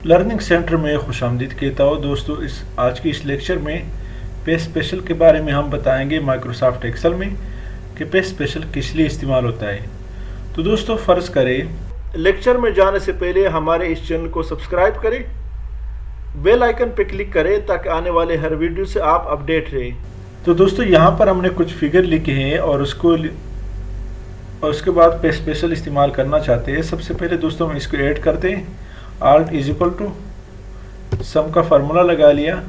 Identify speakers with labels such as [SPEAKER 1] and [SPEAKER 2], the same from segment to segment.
[SPEAKER 1] Learning centre में खुशामदीद कहता हूँ दोस्तों। आज की इस लेक्चर में पे स्पेशल के बारे में हम बताएंगे माइक्रोसॉफ्ट एक्सेल में कि पे स्पेशल किस लिए इस्तेमाल होता है। तो दोस्तों फ़र्ज़ करें लेक्चर में जाने से पहले हमारे इस चैनल को सब्सक्राइब करें, बेल आइकन पर क्लिक करें ताकि आने वाले हर वीडियो से आप अपडेट रहें। तो दोस्तों यहाँ पर हमने कुछ फिगर लिखे हैं और उसके बाद पे स्पेशल इस्तेमाल करना चाहते हैं। सबसे पहले दोस्तों हम इसको ऐड करते हैं। Alt is equal to some का फार्मूला लगा लिया।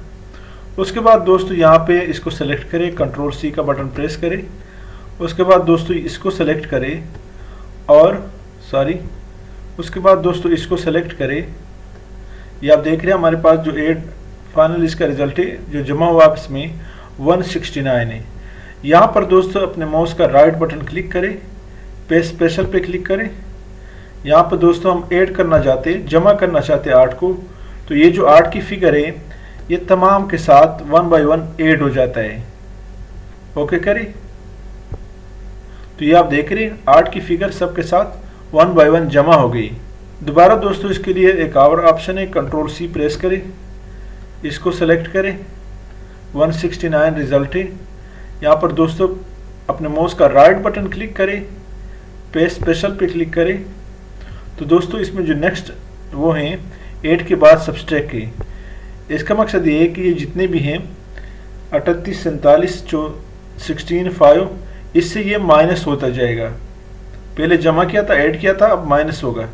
[SPEAKER 1] उसके बाद दोस्तों यहाँ पे इसको सेलेक्ट करें, कंट्रोल सी का बटन प्रेस करें। उसके बाद दोस्तों इसको सेलेक्ट करें उसके बाद दोस्तों इसको सेलेक्ट करें। ये आप देख रहे हैं हमारे पास जो एड फाइनल इसका रिजल्ट है जो जमा हुआ इसमें 169 है। यहाँ पर दोस्तों अपने माउस का राइट बटन क्लिक करें, पे स्पेशल पे क्लिक करें। यहाँ पर दोस्तों हम ऐड करना चाहते हैं, जमा करना चाहते हैं 8 को। तो ये जो 8 की फिगर है ये तमाम के साथ 1 बाय 1 ऐड हो जाता है। ओके करें। तो ये आप देख रहे हैं 8 की फिगर सबके साथ 1 बाय 1 जमा हो गई। दोबारा दोस्तों इसके लिए एक और ऑप्शन है, कंट्रोल सी प्रेस करें, इसको सेलेक्ट करें। 169 रिजल्ट है। यहाँ पर दोस्तों अपने माउस का राइट बटन क्लिक करें, पे स्पेशल पे क्लिक करें। तो दोस्तों इसमें जो नेक्स्ट वो हैं 8 के बाद सब्सट्रैक्ट है। इसका मकसद ये है कि ये जितने भी हैं 38, 47, 16, 5 इससे ये माइनस होता जाएगा। पहले जमा किया था, ऐड किया था, अब माइनस होगा।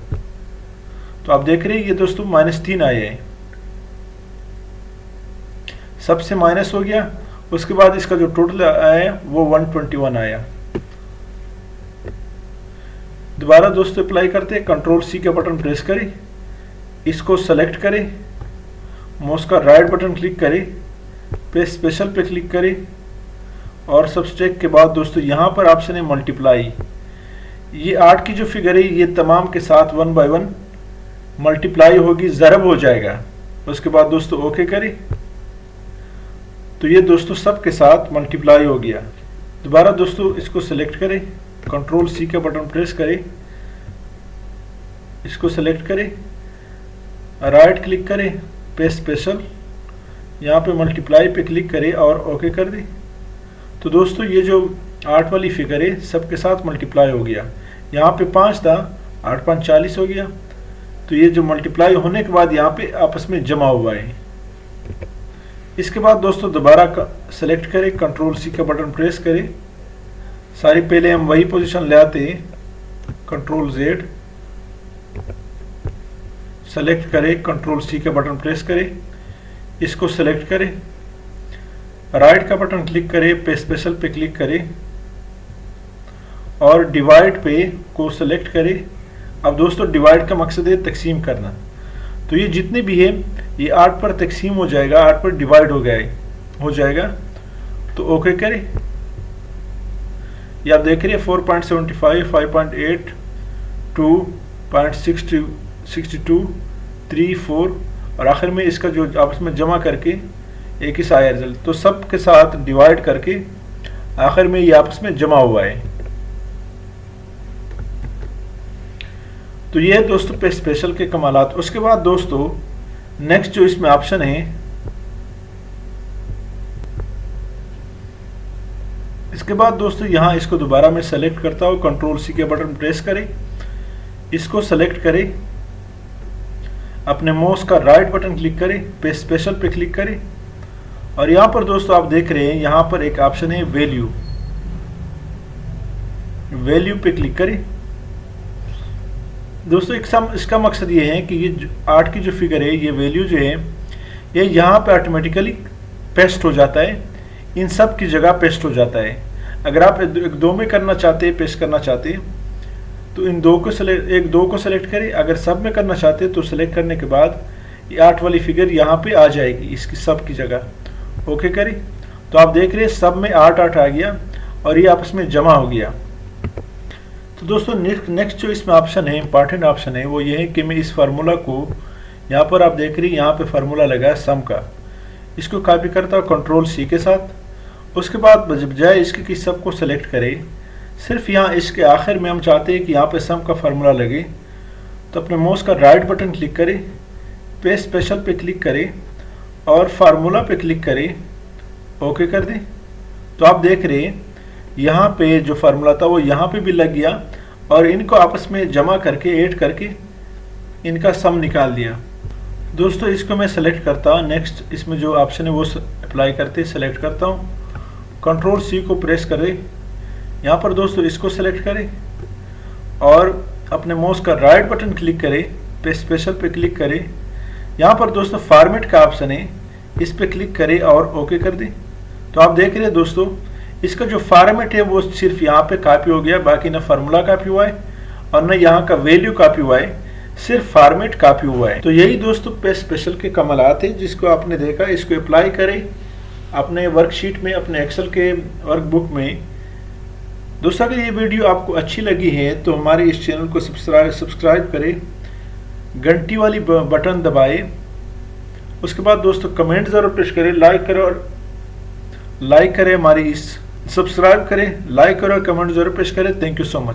[SPEAKER 1] तो आप देख रहे हैं ये दोस्तों -3 आया है, सबसे माइनस हो गया। उसके बाद इसका जो टोटल आया वो 121 आया। दोबारा दोस्तों अप्लाई करते हैं, कंट्रोल सी का बटन प्रेस करें, इसको सेलेक्ट करें, माउस का राइट बटन क्लिक करें, पे स्पेशल पे क्लिक करें और सब्सट्रैक्ट के बाद दोस्तों यहाँ पर ऑप्शन है मल्टीप्लाई। ये 8 की जो फिगर है ये तमाम के साथ 1 बाय 1 मल्टीप्लाई होगी, ज़रब हो जाएगा। उसके बाद दोस्तों ओके करें। तो ये दोस्तों सब के साथ मल्टीप्लाई हो गया। दोबारा दोस्तों इसको सेलेक्ट करें, कंट्रोल सी का बटन प्रेस करें, इसको सेलेक्ट करें, राइट क्लिक करें, पे स्पेशल, यहाँ पे मल्टीप्लाई पे क्लिक करें और ओके कर दें। तो दोस्तों ये जो 8 वाली फिगर है सबके साथ मल्टीप्लाई हो गया। यहाँ पे 5 था, 8 5 40 हो गया। तो ये जो मल्टीप्लाई होने के बाद यहाँ पे आपस में जमा हुआ है। इसके बाद दोस्तों दोबारा सेलेक्ट करें, कंट्रोल सी का बटन प्रेस करें, सारी पहले हम वही पोजीशन ले आते हैं, कंट्रोल जेड सेलेक्ट करें, कंट्रोल सी का बटन प्रेस करें, इसको सेलेक्ट करें, राइट का बटन क्लिक करें, पे स्पेशल पे क्लिक करें और डिवाइड पे को सेलेक्ट करें। अब दोस्तों डिवाइड का मकसद है तकसीम करना। तो ये जितने भी है ये 8 पर तकसीम हो जाएगा, 8 पर डिवाइड हो जाएगा। तो ओके करें। ये आप देख रहे हैं 4.75, 5.8, 2.62, 3, 4 और आखिर में इसका जो आपस में जमा करके एक ही सा आया रिजल्ट। तो सब के साथ डिवाइड करके आखिर में ये आपस में जमा हुआ है। तो ये है दोस्तों पे स्पेशल के कमालात। उसके बाद दोस्तों नेक्स्ट जो इसमें ऑप्शन है, इसके बाद दोस्तों यहाँ इसको दोबारा मैं सेलेक्ट करता हूँ, कंट्रोल सी के बटन प्रेस करें, इसको सेलेक्ट करें, अपने माउस का राइट बटन क्लिक करें, पे स्पेशल पे क्लिक करें और यहाँ पर दोस्तों आप देख रहे हैं यहाँ पर एक ऑप्शन है वैल्यू पे क्लिक करें। दोस्तों इसका मकसद ये है कि ये 8 की जो फिगर है ये वैल्यू जो है ये यहाँ पे ऑटोमेटिकली पेस्ट हो जाता है, इन सब की जगह पेस्ट हो जाता है। अगर आप एक दो में करना चाहते हैं, पेस्ट करना चाहते हैं तो इन दो को सेलेक्ट करें। अगर सब में करना चाहते हैं तो सेलेक्ट करने के बाद ये 8 वाली फिगर यहाँ पे आ जाएगी इसकी सब की जगह। ओके करें। तो आप देख रहे हैं सब में 8 8 आ गया और ये आपस में जमा हो गया। तो दोस्तों नेक्स्ट जो इसमें ऑप्शन है, इंपॉर्टेंट ऑप्शन है, वो ये है कि मैं इस फार्मूला को यहाँ पर आप देख रही हैं यहाँ पे फार्मूला लगा है सम का, इसको कॉपी करता हूँ कंट्रोल सी के साथ। उसके बाद बजाय इसके कि सबको सेलेक्ट करें, सिर्फ यहाँ इसके आखिर में हम चाहते हैं कि यहाँ पे सम का फार्मूला लगे। तो अपने माउस का राइट बटन क्लिक करें, पे स्पेशल पे क्लिक करें और फार्मूला पे क्लिक करें, ओके कर दें। तो आप देख रहे हैं यहाँ पे जो फार्मूला था वो यहाँ पे भी लग गया और इनको आपस में जमा करके ऐड करके इनका सम निकाल दिया। दोस्तों इसको मैं सेलेक्ट करता हूँ, नेक्स्ट इसमें जो ऑप्शन है वो अप्लाई करते सेलेक्ट करता हूँ, कंट्रोल सी को प्रेस करें। यहाँ पर दोस्तों इसको सेलेक्ट करें और अपने माउस का राइट बटन क्लिक करें, पे स्पेशल पे क्लिक करें। यहाँ पर दोस्तों फॉर्मेट का ऑप्शन है, इस पे क्लिक करें और ओके कर दें। तो आप देख रहे हैं दोस्तों इसका जो फॉर्मेट है वो सिर्फ यहाँ पे कॉपी हो गया, बाकी ना फार्मूला कॉपी हुआ है और ना यहाँ का वैल्यू कॉपी हुआ है, सिर्फ फॉर्मेट कॉपी हुआ है। तो यही दोस्तों पे स्पेशल के कमालात हैं जिसको आपने देखा। इसको अप्लाई करें अपने वर्कशीट में, अपने एक्सेल के वर्कबुक में। दोस्तों अगर ये वीडियो आपको अच्छी लगी है तो हमारे इस चैनल को सब्सक्राइब करें, घंटी वाली बटन दबाएं। उसके बाद दोस्तों कमेंट ज़रूर प्रेस करें, लाइक करें हमारी इस, सब्सक्राइब करें, लाइक करें और कमेंट ज़रूर प्रेस करें। Thank you so much.